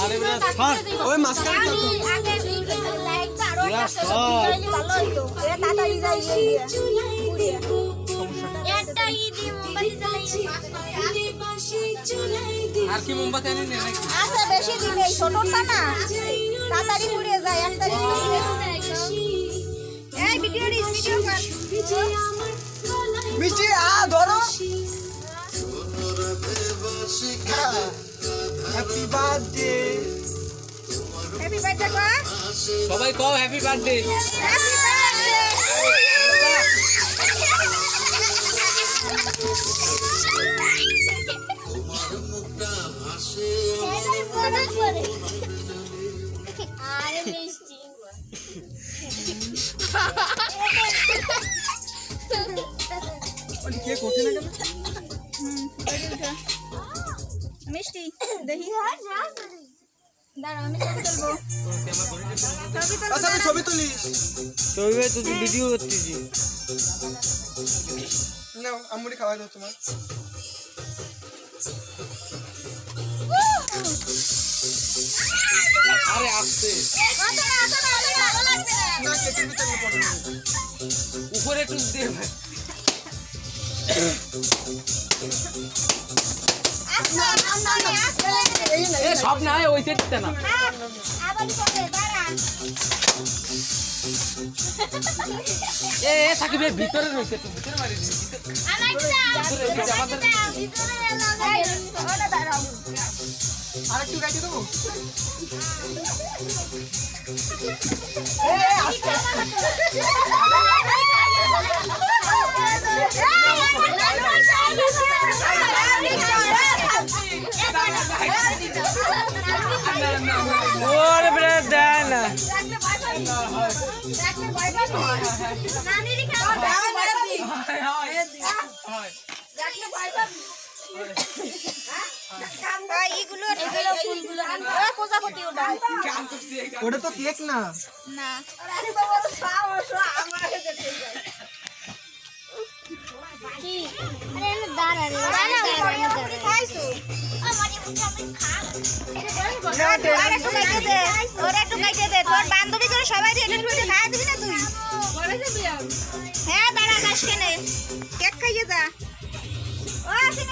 আরে বেটা ছাড় ওই মাস্কার তো আগে লাইটটা আরো একটা ভালো হইতো এ তাড়াতাড়ি যাই একটা ইদি মোমবাতি জ্বালাই আর কি মোমবাতি আনি নে নাকি আচ্ছা বেশি দিন এই ছোটটা না তাড়াতাড়ি পুড়ে যায় একটা এই ভিডিও কর মিষ্টি ধরো হ্যাপি বার্থডে হ্যাপি বার্থডে কর সবাই কও হ্যাপি বার্থডে হ্যাপি বার্থডে আরে মিষ্টি ওই কে করতে না কেন মিষ্টি দেখি দাঁড়াও আমি ছবি তুলবো আচ্ছা আমি ছবি তুলিস ছবি ভাই তুই ভিডিও করতেছি নাও আমুরি খাওয়া দাও তোমার আরে আসছে না কেকের ভিতরে পড়ে উপরে একটু দে ভাই এ সব না ওই সেটটা না এ সাকিব এর ভিতরে রইছে তুই ভিতরে মারি দিস আরেকটু গাইতে দেবো ওরে ব্রে দেন না ওটা তো কেক না তোর বান্ধবী করে সবাই খাওয়া দিবি না তুই হ্যাঁ দাঁড়া গাছ কেনে কেক খাইয়ে যা ও আসেন